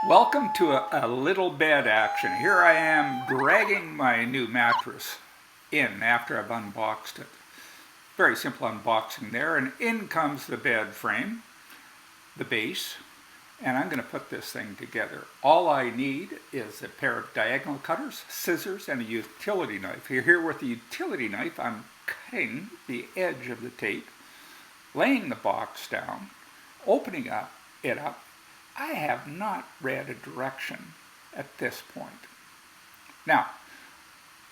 Welcome to a little bed action. Here I am dragging my new mattress in after I've unboxed it. Very simple unboxing there, and in comes the bed frame, the base, and I'm going to put this thing together. All I need is a pair of diagonal cutters, scissors, and a utility knife. Here with the utility knife, I'm cutting the edge of the tape, laying the box down, opening it up. I have not read a direction at this point. Now,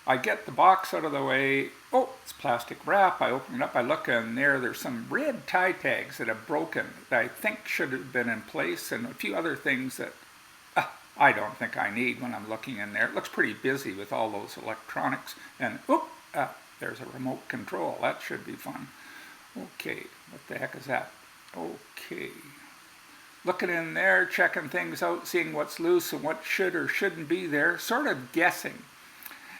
I get the box out of the way. Oh, it's plastic wrap. I open it up. I look in there. There's some red tie tags that have broken that I think should have been in place, and a few other things that I don't think I need when I'm looking in there. It looks pretty busy with all those electronics. And there's a remote control. That should be fun. Okay, what the heck is that? Okay. Looking in there, checking things out, seeing what's loose and what should or shouldn't be there, sort of guessing.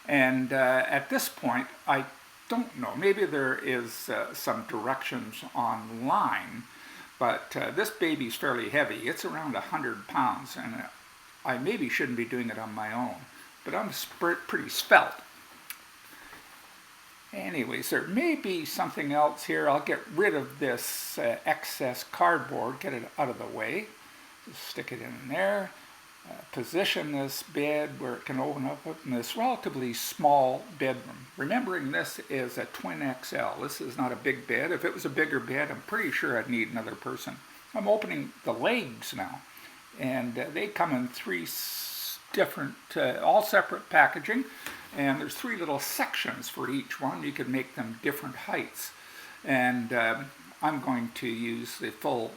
And at this point, I don't know. Maybe there is some directions online, but this baby's fairly heavy. It's around 100 pounds, and I maybe shouldn't be doing it on my own, but I'm pretty svelte. Anyways, there may be something else here. I'll get rid of this excess cardboard, get it out of the way. Just stick it in there. Position this bed where it can open up in this relatively small bedroom. Remembering this is a twin XL. This is not a big bed. If it was a bigger bed, I'm pretty sure I'd need another person. I'm opening the legs now, and they come in three different, all separate packaging. And there's three little sections for each one. You can make them different heights. And I'm going to use the full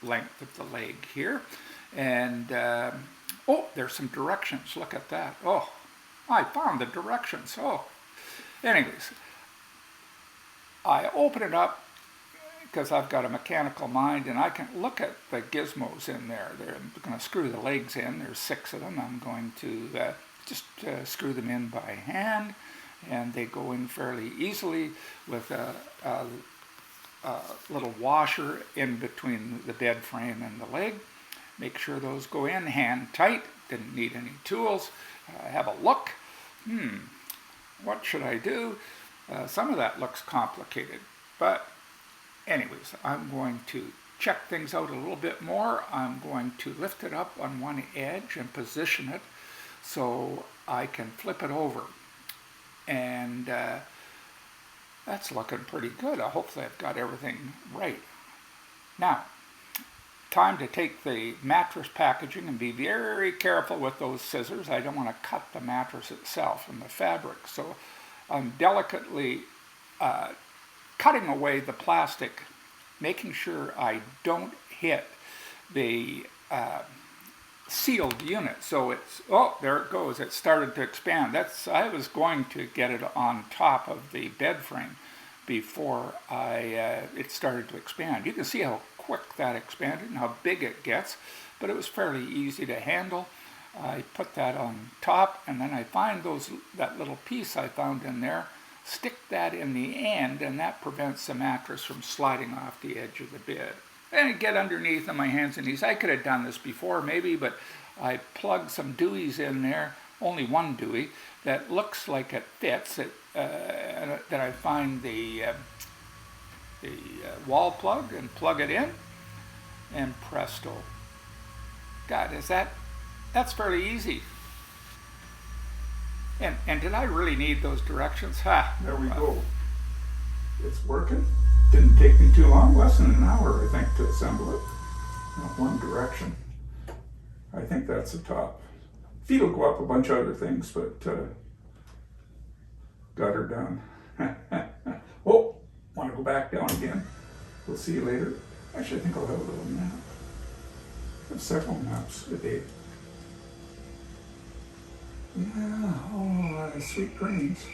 length of the leg here. And, there's some directions. Look at that. Oh, I found the directions. Oh, anyways, I open it up because I've got a mechanical mind, and I can look at the gizmos in there. I'm going to screw the legs in. There's 6 of them. I'm going to just screw them in by hand, and they go in fairly easily with a little washer in between the bed frame and the leg. Make sure those go in hand tight. Didn't need any tools. Have a look. What should I do? Some of that looks complicated, but anyways, I'm going to check things out a little bit more. I'm going to lift it up on one edge and position it so I can flip it over. And that's looking pretty good. Hopefully I've got everything right. Now, time to take the mattress packaging and be very careful with those scissors. I don't want to cut the mattress itself and the fabric. So I'm delicately cutting away the plastic, making sure I don't hit the sealed unit. So it's, there it goes. It started to expand. I was going to get it on top of the bed frame before it started to expand. You can see how quick that expanded and how big it gets, but it was fairly easy to handle. I put that on top, and then I find that little piece I found in there, stick that in the end, and that prevents the mattress from sliding off the edge of the bed. And get underneath on my hands and knees. I could have done this before maybe, but I plugged some dewies in there, only one dewey, that looks like it fits. That I find the wall plug and plug it in, and presto. God, that's fairly easy. And did I really need those directions? There we go. It's working. Didn't take me too long, less than an hour, I think, to assemble it. Not one direction. I think that's the top. Feet will go up a bunch of other things, but got her done. Want to go back down again. We'll see you later. Actually, I think I'll have a little nap. I have several naps a day. Yeah, sweet dreams.